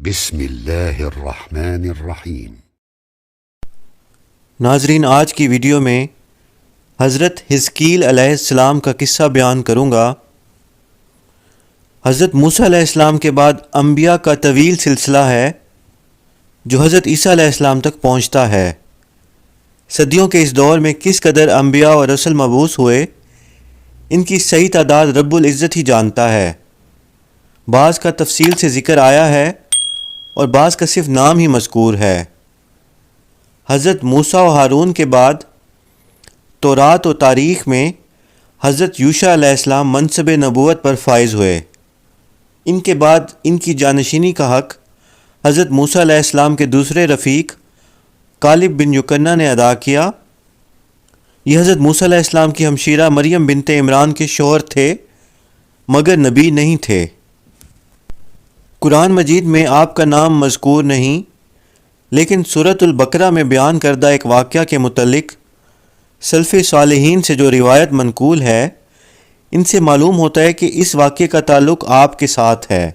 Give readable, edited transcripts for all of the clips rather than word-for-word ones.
بسم اللہ الرحمن الرحیم۔ ناظرین، آج کی ویڈیو میں حضرت حزقیل علیہ السلام کا قصہ بیان کروں گا۔ حضرت موسیٰ علیہ السلام کے بعد انبیاء کا طویل سلسلہ ہے جو حضرت عیسیٰ علیہ السلام تک پہنچتا ہے۔ صدیوں کے اس دور میں کس قدر انبیاء اور رسل مبعوث ہوئے، ان کی صحیح تعداد رب العزت ہی جانتا ہے۔ بعض کا تفصیل سے ذکر آیا ہے اور بعض کا صرف نام ہی مذکور ہے۔ حضرت موسیٰ و ہارون کے بعد تورات و تاریخ میں حضرت یوشع علیہ السلام منصب نبوت پر فائز ہوئے۔ ان کے بعد ان کی جانشینی کا حق حضرت موسیٰ علیہ السلام کے دوسرے رفیق کالب بن یکنہ نے ادا کیا۔ یہ حضرت موسیٰ علیہ السلام کی ہمشیرہ مریم بنت عمران کے شوہر تھے مگر نبی نہیں تھے۔ قرآن مجید میں آپ کا نام مذکور نہیں، لیکن سورۃ البقرہ میں بیان کردہ ایک واقعہ کے متعلق سلف صالحین سے جو روایت منقول ہے، ان سے معلوم ہوتا ہے کہ اس واقعے کا تعلق آپ کے ساتھ ہے۔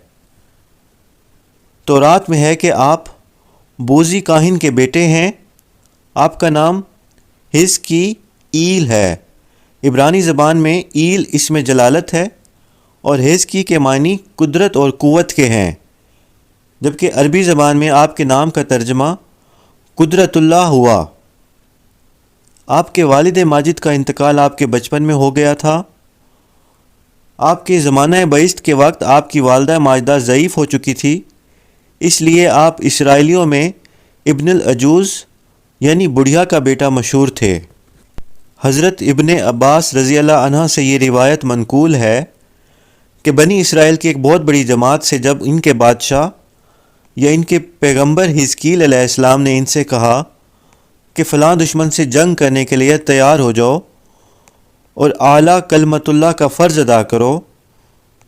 تورات میں ہے کہ آپ بوزی کاہن کے بیٹے ہیں۔ آپ کا نام حزقیل ہے۔ عبرانی زبان میں ایل اسم جلالت ہے اور حزقی کے معنی قدرت اور قوت کے ہیں، جبکہ عربی زبان میں آپ کے نام کا ترجمہ قدرت اللہ ہوا۔ آپ کے والد ماجد کا انتقال آپ کے بچپن میں ہو گیا تھا۔ آپ کے زمانہ بعثت کے وقت آپ کی والدہ ماجدہ ضعیف ہو چکی تھی، اس لیے آپ اسرائیلیوں میں ابن العجوز یعنی بڑھیا کا بیٹا مشہور تھے۔ حضرت ابن عباس رضی اللہ عنہ سے یہ روایت منقول ہے کہ بنی اسرائیل کی ایک بہت بڑی جماعت سے جب ان کے بادشاہ یا ان کے پیغمبر حزقیل علیہ السلام نے ان سے کہا کہ فلاں دشمن سے جنگ کرنے کے لیے تیار ہو جاؤ اور اعلیٰ کلمت اللہ کا فرض ادا کرو،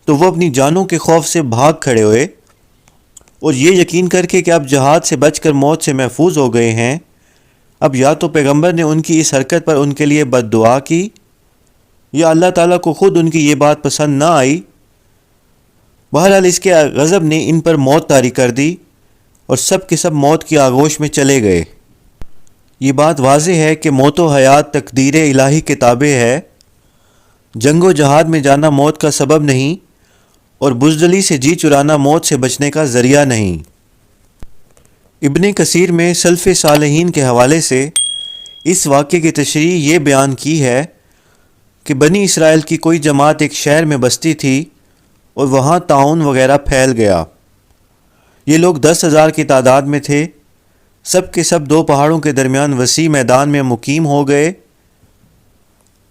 تو وہ اپنی جانوں کے خوف سے بھاگ کھڑے ہوئے اور یہ یقین کر کے کہ اب جہاد سے بچ کر موت سے محفوظ ہو گئے ہیں۔ اب یا تو پیغمبر نے ان کی اس حرکت پر ان کے لیے بد دعا کی، یا اللہ تعالیٰ کو خود ان کی یہ بات پسند نہ آئی۔ بہرحال اس کے غضب نے ان پر موت طاری کر دی اور سب کے سب موت کی آغوش میں چلے گئے۔ یہ بات واضح ہے کہ موت و حیات تقدیر الہی کے تابع ہے۔ جنگ و جہاد میں جانا موت کا سبب نہیں اور بزدلی سے جی چرانا موت سے بچنے کا ذریعہ نہیں۔ ابن کثیر میں سلف صالحین کے حوالے سے اس واقعے کی تشریح یہ بیان کی ہے کہ بنی اسرائیل کی کوئی جماعت ایک شہر میں بستی تھی اور وہاں طاعون وغیرہ پھیل گیا۔ یہ لوگ 10,000 کی تعداد میں تھے، سب کے سب دو پہاڑوں کے درمیان وسیع میدان میں مقیم ہو گئے۔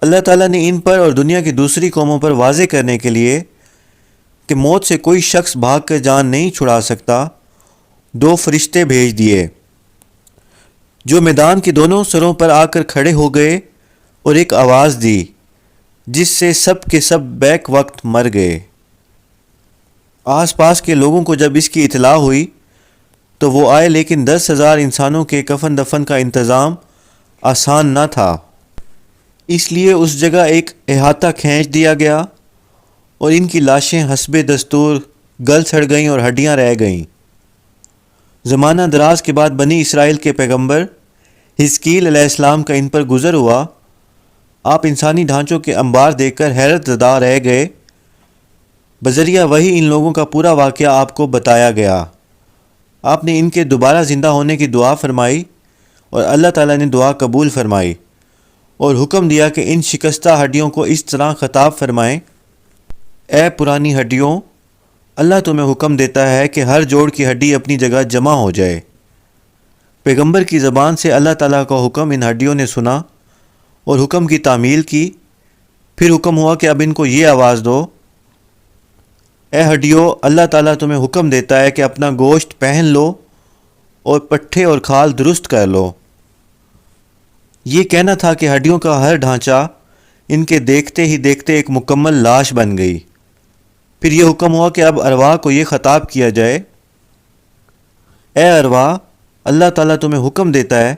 اللہ تعالیٰ نے ان پر اور دنیا کی دوسری قوموں پر واضح کرنے کے لیے کہ موت سے کوئی شخص بھاگ کر جان نہیں چھڑا سکتا، 2 فرشتے بھیج دیے جو میدان کے دونوں سروں پر آ کر کھڑے ہو گئے اور ایک آواز دی جس سے سب کے سب بیک وقت مر گئے۔ آس پاس کے لوگوں کو جب اس کی اطلاع ہوئی تو وہ آئے، لیکن 10,000 انسانوں کے کفن دفن کا انتظام آسان نہ تھا، اس لیے اس جگہ ایک احاطہ کھینچ دیا گیا اور ان کی لاشیں حسب دستور گل سڑ گئیں اور ہڈیاں رہ گئیں۔ زمانہ دراز کے بعد بنی اسرائیل کے پیغمبر حزقیل علیہ السلام کا ان پر گزر ہوا۔ آپ انسانی ڈھانچوں کے انبار دیکھ کر حیرت زدہ رہ گئے۔ بذریعہ وہی ان لوگوں کا پورا واقعہ آپ کو بتایا گیا۔ آپ نے ان کے دوبارہ زندہ ہونے کی دعا فرمائی اور اللہ تعالیٰ نے دعا قبول فرمائی اور حکم دیا کہ ان شکستہ ہڈیوں کو اس طرح خطاب فرمائیں: اے پرانی ہڈیوں، اللہ تمہیں حکم دیتا ہے کہ ہر جوڑ کی ہڈی اپنی جگہ جمع ہو جائے۔ پیغمبر کی زبان سے اللہ تعالیٰ کا حکم ان ہڈیوں نے سنا اور حکم کی تعمیل کی۔ پھر حکم ہوا کہ اب ان کو یہ آواز دو: اے ہڈیوں، اللہ تعالیٰ تمہیں حکم دیتا ہے کہ اپنا گوشت پہن لو اور پٹھے اور کھال درست کر لو۔ یہ کہنا تھا کہ ہڈیوں کا ہر ڈھانچہ ان کے دیکھتے ہی دیکھتے ایک مکمل لاش بن گئی۔ پھر یہ حکم ہوا کہ اب ارواح کو یہ خطاب کیا جائے: اے ارواح، اللہ تعالیٰ تمہیں حکم دیتا ہے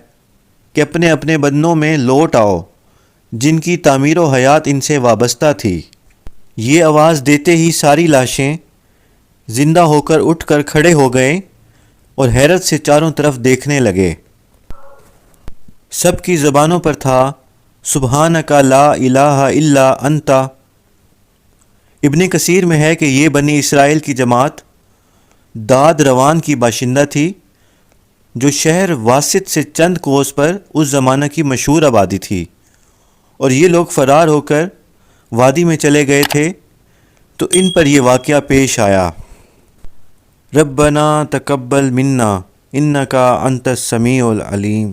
کہ اپنے اپنے بدنوں میں لوٹ آؤ جن کی تعمیر و حیات ان سے وابستہ تھی۔ یہ آواز دیتے ہی ساری لاشیں زندہ ہو کر اٹھ کر کھڑے ہو گئے اور حیرت سے چاروں طرف دیکھنے لگے۔ سب کی زبانوں پر تھا سبحانک لا الہ الا انت۔ ابن کثیر میں ہے کہ یہ بنی اسرائیل کی جماعت داد روان کی باشندہ تھی، جو شہر واسط سے چند کوس پر اس زمانہ کی مشہور آبادی تھی، اور یہ لوگ فرار ہو کر وادی میں چلے گئے تھے تو ان پر یہ واقعہ پیش آیا۔ ربنا تقبل منا انکا انت السمیع العلیم۔